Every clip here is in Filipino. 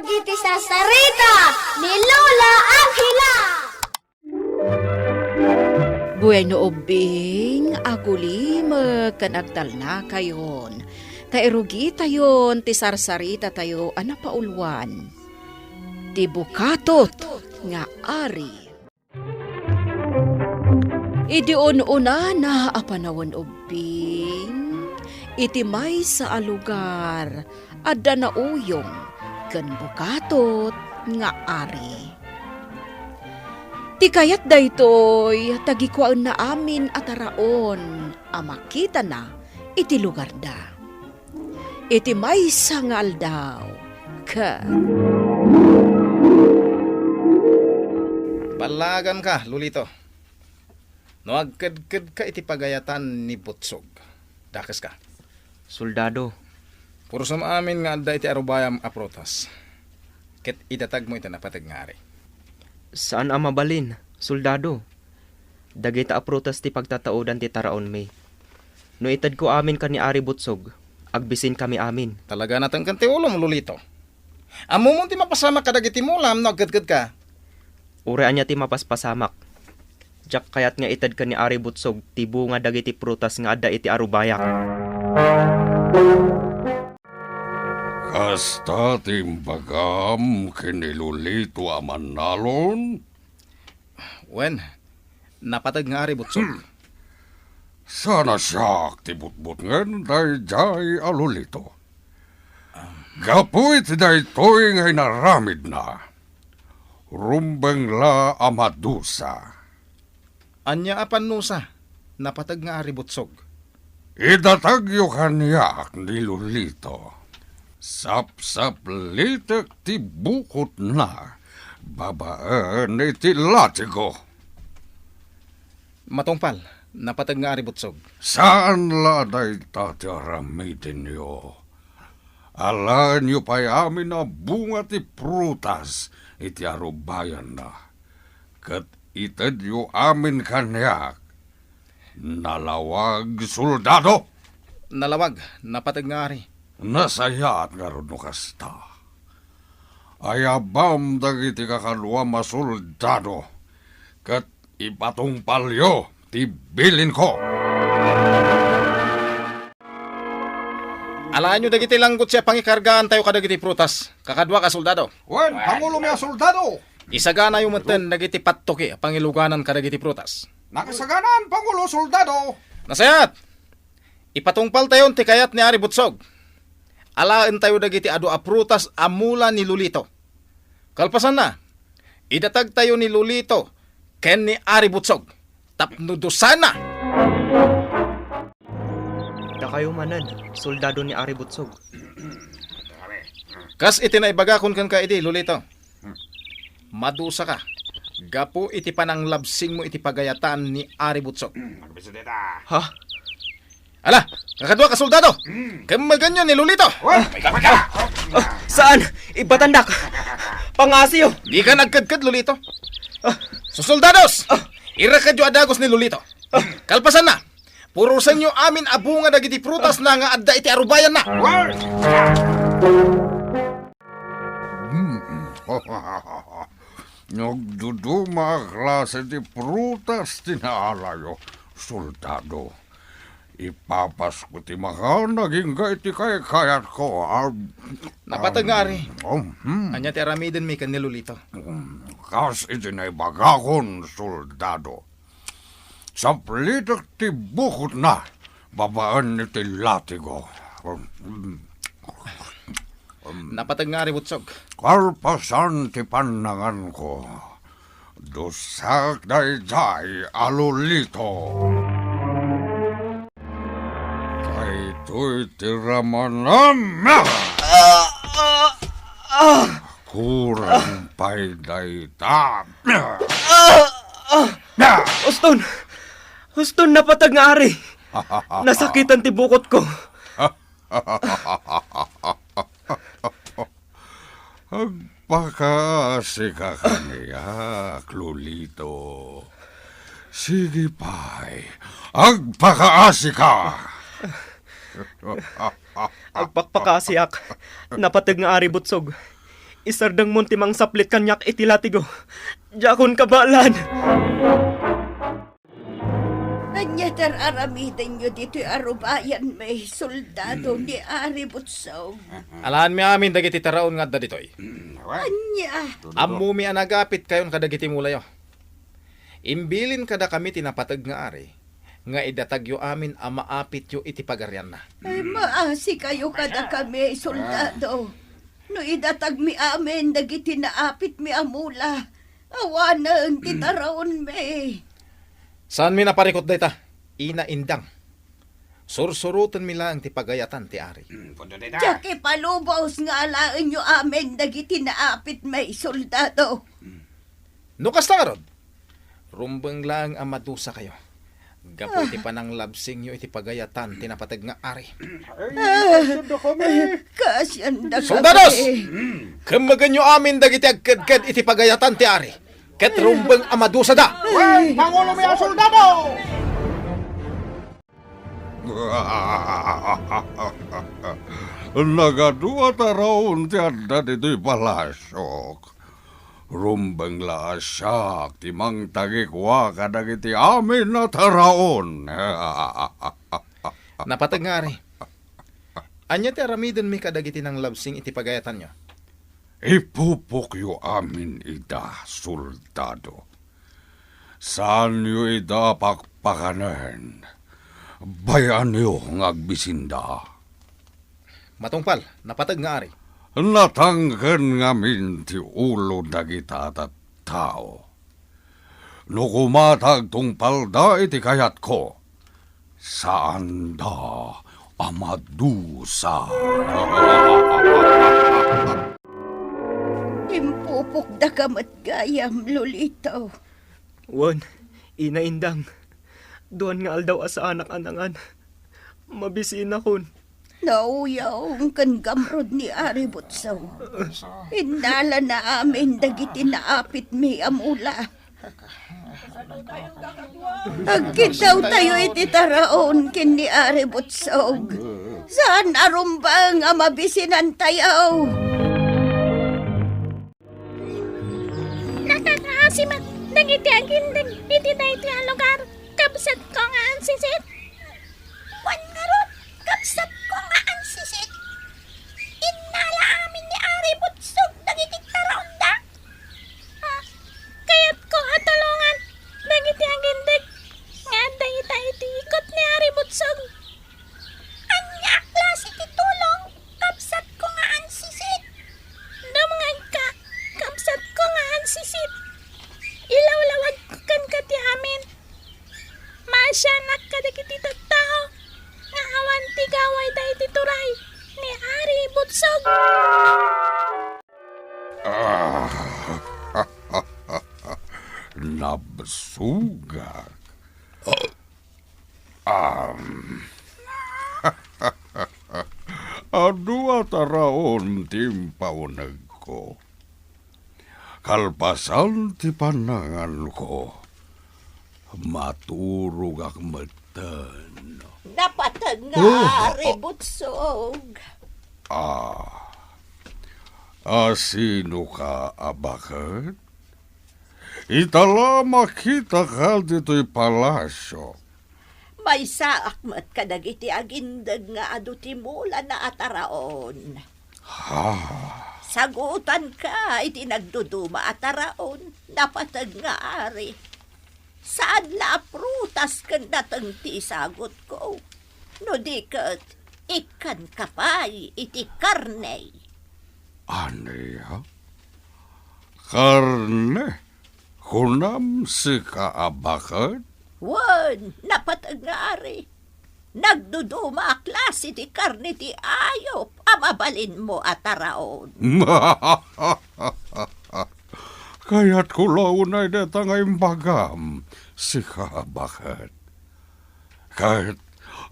diti sa sarita ni Lola Angela. Buhay no ubing, aguli magkanagtal na kayon. Tairugi tayon, ti sarsarita tayo, anapaulwan. Ti bukatot nga ari. Idi una na apanawon ubing, iti may sa alugar, adda na uyong, kan bukatot nga ari. Ti kayat daytoy, tagikwaan na amin ataraon, amakita na, iti lugar da. Iti may sangal daw, ka. Palagan ka, Lulito. No agkad-kad ka iti pagayatan ni Butsog. Dakas ka. Soldado, Puro sa amin nga adda iti arubayam aprotas. Ket idatag mo ito napatag nga ari. saan ang mabalin? Soldado, dagita aprutas ti pagtataodan ti taraon may. No itad ko amin ka ni Ari Butsog, agbisin kami amin. Talaga natang kanti ulom, Lulito. Amo mo ti mapasama ka dagiti mulam no agkad-kad ka. Urean niya ti mapaspasamak. Jak kayat nga itad ka ni Ari Butsog, ti bunga dagiti prutas nga adda iti arubayak. Kasta timbagam kinilulito aman nalon? Wen, napatag nga ari Butsog. Sana siya tibutbut ngan day alulito. Gapuit day toy ngay naramid na. Rumbeng la amadusa. Anya apan nusa, napatag nga ari Butsog. Idatagyo kanyak ni Lulito. Sap-sap litek ti bukot na. Babaan iti latigo. Matungpal, napatag nga ari Butsog. Saan laday tatiramitin niyo? Alaan niyo pa'y amin na bunga ti prutas iti arubayan na. Kat itad yu amin kanyak. Nalawag soldado. Nalawag, napatag nga ari. Nasayat nga ron no kasta. Ayabam dagiti kakalwa masoldado. Kat ipatungpal yo ti bilin ko. Alaan nyo dagiti langgot siya pangikargaan tayo kadagiti prutas. Kakadwa ka soldado. Wen, pangulo mi soldado. Isagana yung menten dagiti pattoki pangiluganan kadagiti prutas. Nakasaganan, pangulo soldado. Nasayat! Ipatungpal tayo ti kayat ni Ari Butsog. Alaan tayo dagiti adu a prutas amula ni Lulito. Kalpasan na, idatag tayo ni Lulito ken ni Ari Butsog. Tapnudusan na! Da kayo manan, soldado ni Ari Butsog. Kas iti naibagakon kan ka iti, Lulito. Madusa ka. Gapo iti pananglabsing mo iti pagayatan ni Ari Butsog. Ha? Ala, kakadwa ka soldado! Kamaganyo ni Lulito! Saan? Ibatandak! Pangasiyo! Di ka nagkadkad, Lulito. So soldados! Irakadyo adagos ni Lulito. Kalpasan na! Purusan nyo amin abunga dagiti prutas na nga adda iti arubayan na! Nagduduma klase di prutas tinaalayo, soldado. Ipapas ko ti mga naging iti kayat ko. Napatag nga ari. Anya ti aramiden may kan ni Lulito. Kas iti naibagakon, soldado. Sa plitak ti bukot na, babaan iti latigo. Napatag nga ari Butsog. Kalpasan ti panangan ko. Dusak day alulito. Kay to'y tiramanam. Kurang pa'y dayta. Uston! Uston, napatag nga Ari! Nasakitan ti bukot ko! Agpakaasi ka kaniya, Lulito. Sige pa'y, agpakaasi ka. Agpakpakasiak, napatag nga Ari Butsog. Isardang mon timang saplit kanyak itilatigo. Jakon kabalan. Anya tararamidan nyo dito'y arubayan may soldado ni Ari Butsog. Alaan mi amin dagiti taraon nga da ditoy. Anya, Ammo mi anagapit kayon kadagiti mulayo. Imbilin kada kami tinapatag nga ari. Nga idatagyo amin amaapit yo iti pagaryan na. ay maasi kayo kada kami soldado. No idatag mi amin, dagiti naapit mi amula. Awanan, titaraon mi. Saan mi naparikot dayta? Ina indang. Sursurutan mi lang ti pagayatan ti ari. Tsaki palubaws nga alaan nyo amin, dagiti naapit may soldado. No kasta nga rod? Rumbang lang ang madusa kayo. Gapo iti panang labsing yo iti pagayatan tinapatag nga ari. Kasyan da kami. Soldados! Kamagan nyo amin dagiti agkadkad iti pagayatan ti ari. Ket rumbang ang madusa da. Pangulo mo yung soldado! Nagadua taraon ti adda dito'y palasyok. Rumbang laasyak ti mang tagikwa kadagiti amin na taraon. Napatag nga ari. Anya ti aramidon mi kadagiti ng labsing iti pagayatan nyo. Ipupukyo amin ida, soldado. Saan yo ida pakpakanen? Bayan yo ngagbisinda. Matungpal, napatag nga ari. Natangken ngamin ti ulo dagita at tao. No kumatag tungpal da iti kayat ko, saan da amadusa? Impupok da kamat gayam, Lolito. Wan, inaindang. Doon nga aldaw asa anak-anangan. Mabisin akon. Nauyaw kan gamrod ni Ari Butsog. Indala na amin dagiti naapit mi amula. Agkitaw tayo iti taraon kin ni Ari Butsog. Saan arumbang amabisinan tayo? Nakakaasimat. Dagiti agindag. Iti na iti ang lugar. Kapsat ko nga ang sisit. Wan nga ron. Kapsat ko nga ang sisit. Inala amin ni Ari Butsog. Dagiti taraunda. Kaya't ko atulungan. Dagiti agindag. Nga dagita iti ikot ni Ari Butsog. Anya klas iti tulong. Kapsat ko nga ang sisit. Dumangag ka. Kapsat ko nga ang sisit. Ilawlawag kan kati amin. Masyanak kadagiti tattao. Nga awan ti gaway da iti turay ni Ari Butsog. Nabsugak. Adua taraon timpaunag ko. Kalpasan ti panangan ko. Maturog ak matan. Napatag nga Ari Butsog. Sino ka abakat? Itala makita ka dito'y palasyo. May saakmat kadagiti agindag nga adu ti mula na ataraon. Sagutan ka, iti nagduduma ataraon, napatag nga Ari. Saan la prutas kan datang ti sagot ko? No dikat, ikan kapay, iti karney. Aniya? Karne? Kunam si kaabakat? Wan, napatag nga Ari. Nagduduma aklas iti karne ti ayop, amabalin mo ataraon. Kaya't kulaunay detang imbagam si kaabakat. Kahit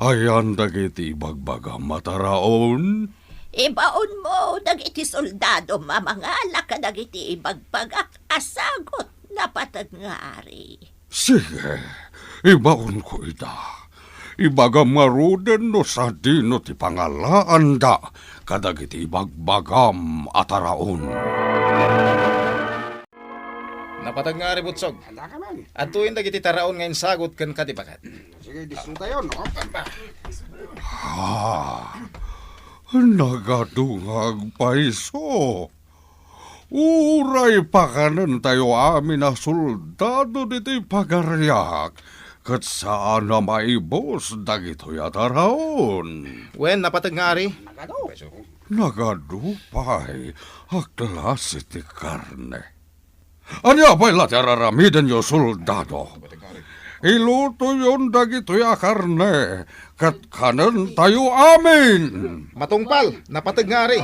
ayan dagiti bagbagam mataraon. Ibaon mo, dagiti soldado mamangala ka dagiti ibagbagak asagot napatag nga Ari. Sige, ibaon ko ita. ibagam nga ruden no sa dino ti pangalaan da, kadagiti ibagbagam ataraon. Napatag nga Butsog. At tuwin dagiti taraon ngayon sagot kan katibakat. Sige, disun tayo, no? Nagadungag paiso. Uray pa kanan tayo amin na soldado dito'y pagaryak. Kat saan na maibos dagito'y ataraon. Wen, napatag nga ari. Nagadupay, aklas iti karne. Anya pa'y latararamidan yo soldado. Iluto yon dagito'y karne, kat kanan tayo amin. Matungpal, napatag nga ari.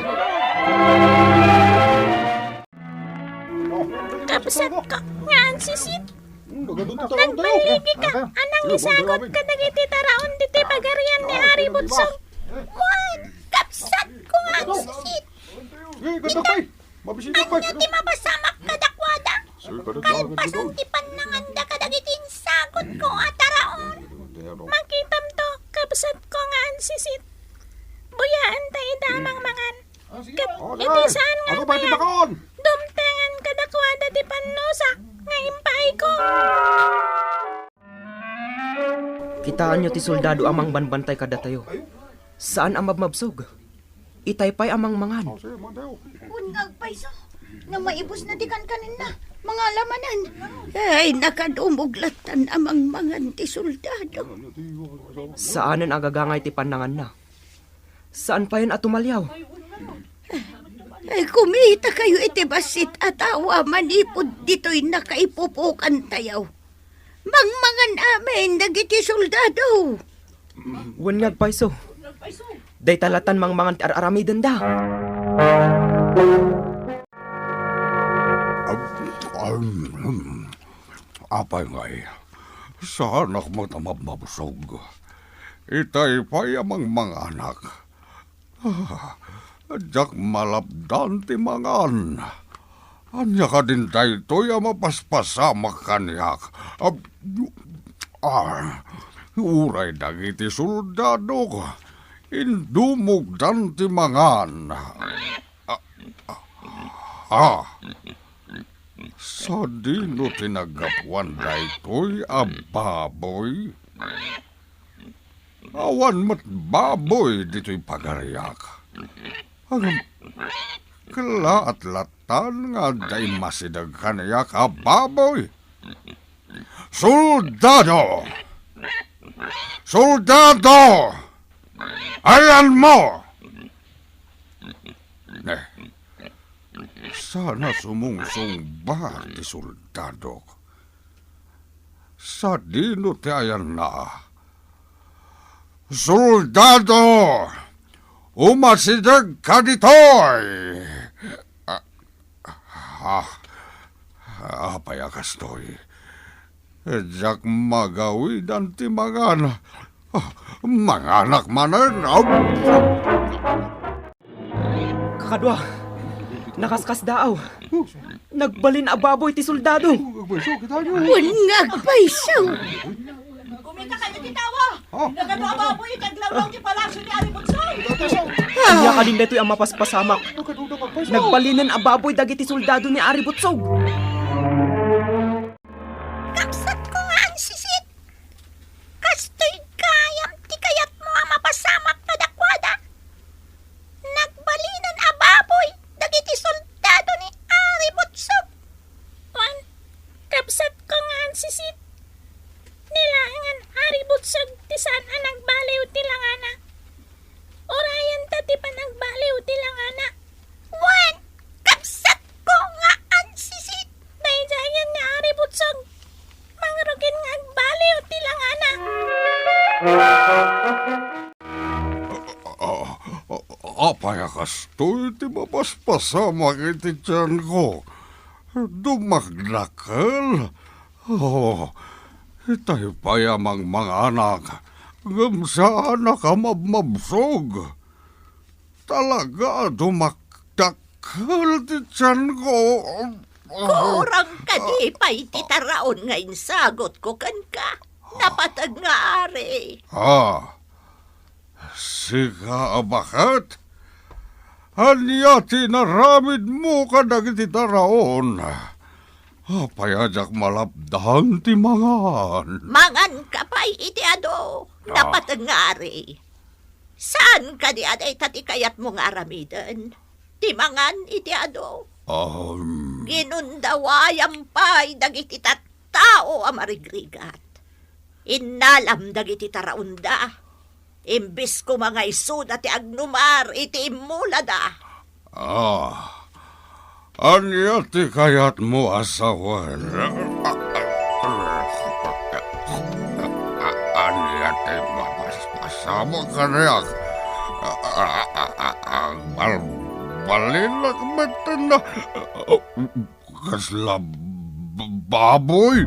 Kapsat ko nga ang sisit. Nagbaligi ka, anang isagot ka dagiti taraon diti pagarian ni Ari Butsog. Juan, kapsat ko nga ang sisit. Anya ti mabasamak kadakwada. Kalpasan ti pananganda kadagiti sagot ko at taraon. Makitam to, kapsat ko nga ang sisit. Buyaan tayo damang mangan. Kat iti saan nga kaya dumtengan kadakwada ti panusa nga impay ko. Kitaan nyo ti soldado amang banbantay kada tayo. Saan ang mabmabsog? Itaypay amang mangan. Ungag paiso, nga maibos na di kan kanina, mga lamanan. Ay, nakadumuglatan amang mangan ti soldado. Saanan agagangay ti panangan na? Saan pa yun at tumalyaw? Ay, kumita kayo iti basit at awa manipod dito'y nakaipupukan tayaw. Mangmangan amin dagiti soldado. Wanyag paiso. Day talatan mangmangan ti aramidan da. Apay ngay, saan ako matamabmabusog? Itay pa'y amang mga anak. Diyak malapdan ti mangan. Anya ka din tayo to'y mapaspasamak kanyak. Uray dagiti soldado ko. Indumugdan ti mangan. Sa dino tinagapuan day to'y baboy. Awan mat baboy dito'y pagariyak. Kala at latan nga day masidag kanayak baboy. Soldado! Soldado! Ayan mo! Sana sumungsong ba ti soldado? Sa dino ti ayan na. Soldado! Umasidag ka ditoy! Payakas to'y. Diyak magawidan ti mangan. Manganak manan. Kakadwa, nakaskas daaw. Nagbalin a baboy ti soldado. Ungag paiso. Kumita kayo titawa. Nagagababoy itaglaw ti palasyo ni Ari Butsog. Kanya ka din dito'y ang mapaspasamak. Nagbalinan a baboy dagiti soldado ni Ari Butsog. Kapsat ko nga ang sisit. Kastoy kayam ti kayat mo ang mapasamak na dakwada. Nagbalinan a baboy dagiti soldado ni Ari Butsog. Juan, kapsat ko nga ang sisit. Nilangan Ari Butsog ti saan ang nagbaliw ti langana. Orayan ta ti panagbaliw ti langana. Juan, kapsat ko nga ang sisit. Daydayan ni Ari Butsog. Mangrugin nga agbaliw ti langana. Payakas to'y ti mapaspasamak iti tiyan ko. Dumagnakal. Itay payamang mga anak. Gamsaan na ka mabmabsog. Talaga dumakdakal ti tiyan ko. Kurang ka di pa'y titaraon ngayon sagot ko kan ka. napatag nga ari. Sika abakat? Anya tinaramid mo ka dagiti taraon. Payajak malapdahan ti mangan. Mangan ka pa'y iti ado, napatag nga ari. Saan ka di aday tati kayat mo nga aramiden? Ti mangan iti ado. Ginundawayam pa'y dagiti tao amarigrigat. Inalam dagiti taraunda. Imbis ko mga isuda ti agnumar iti imulada. Anya ti kayat mo asawan. Anya ti mapaspasama ka niyak. Ang balbalilak matan na kasla baboy.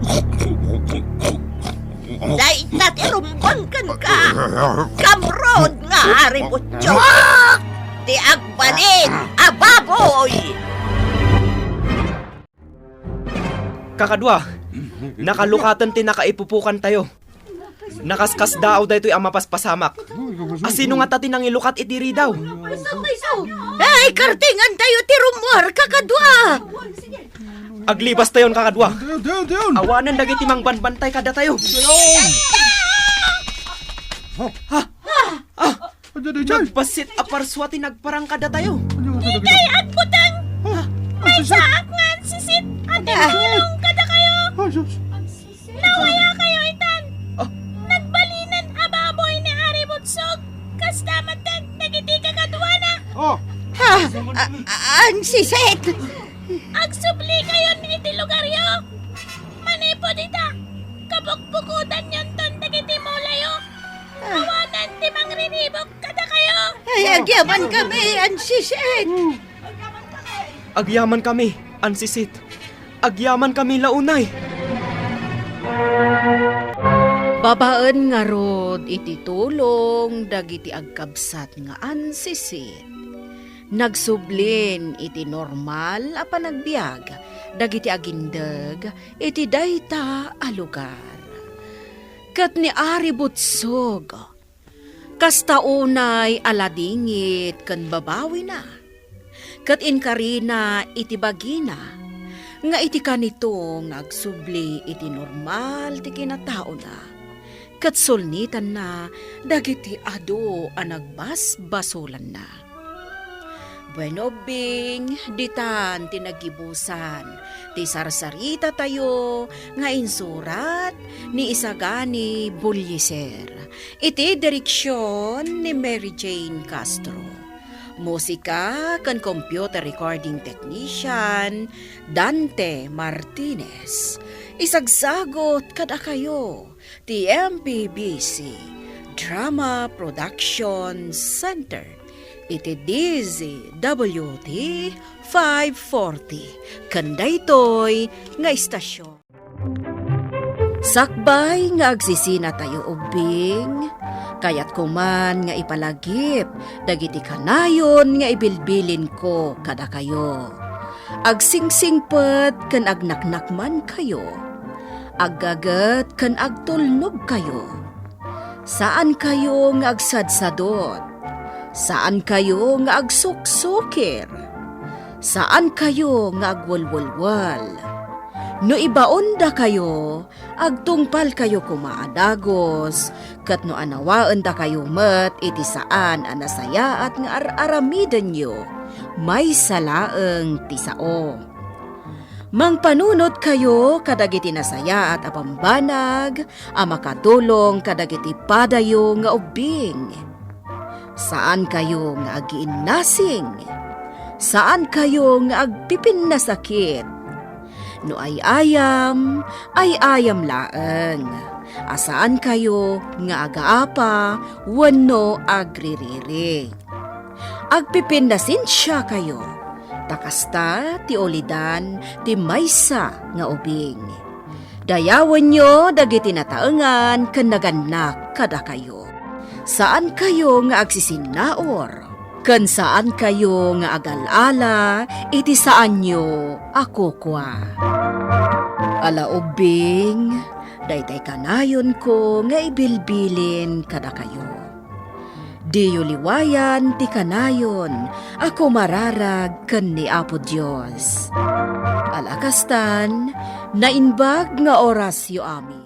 Dahil natirumbangkan ka. Kamrod nga ari butyo. Ti agbalin, ababoy. Kakadwa, nakalukatan ti nakaipupukan tayo. Nakaskas daaw daytoy ang mapaspasamak. Asino nga tati nang ilukat itiri daw? Ay, kartingan tayo ti rumor, kakadwa. Aglibas tayon kakadwa. Diyon. Awanan dagiti mang banbantay kada tayo. Nagpasit aparswati nagparang kada tayo. Ikay agbutang! May saak nga sisit at tulong kada kayo! Nawaya kayo itan! Nagbalinan ababoy ni Ari Butsog! Kastamatan, nagiti kagadwana! Ang siset. Agsubli kayo iti lugaryo! Manipo dita! Kabukbukutan yon ton nagiti mulayo! Awanan ti mangriribok kada kayo! Ay, agyaman kami, ang siset. Agyaman kami, ansisit. Agyaman kami launay. Babaan nga rod iti tulong dagiti agkabsat nga ansisit. Nagsublin iti normal a panagbiag dagiti agindeg iti dayta a lugar. Kat ni Ari Butsog, kastaunay aladingit ken babawi na. Kat inkarina iti bagina, nga iti kanito ngagsubli iti normal ti kinatao na. Kat sulnitan na dagiti ado a nagbasbasulan na. Bueno bing, ditan tinagibusan, ti sarsarita tayo, nga insurat ni Isagani Bulyeser. Iti direksyon ni Mary Jane Castro. Musika kan computer recording technician Dante Martinez. Isagsagot kada kayo, ti MPBC Drama Production Center. Iti DZWT 540 kandaytoy nga istasyon. Sakbay nga agsisina tayo ubing, kayat kuman nga ipalagip, dagiti kanayon nga ibilbilin ko kada kayo. Agsingsingpet kan agnaknakman kayo, aggagat kan agtulnog kayo. Saan kayo nga agsadsadot? Saan kayo nga agsuksukir? Saan kayo nga agwalwalwal? No ibaon da kayo, agtungpal kayo kumaadagos, kat no anawaan da kayo met iti saan anasaya at nga aramiden nyo, may salaeng tisao. Mangpanunot kayo kadagiti nasaya at apambanag, makatulong kadagiti padayo nga ubing. Saan kayo nga agiinnasing? Saan kayo nga agpipin na sakit? No ay ayam laeng. Asaan kayo nga agaapa, wano agririri. Agpipin na sinsya kayo. Takasta ti olidan ti maysa nga ubing. Dayawan nyo dagiti nataengan ken naganak kada kayo. Saan kayo nga agsisinaor? Ken saan kayo nga agalala, iti saan nyo ako kwa. Alaubing, Daytay kanayon ko nga ibilbilin kada kayo. Diyo liwayan ti kanayon, ako mararag ken ni Apo Dios. Alakastan, nainbag nga oras yu amin.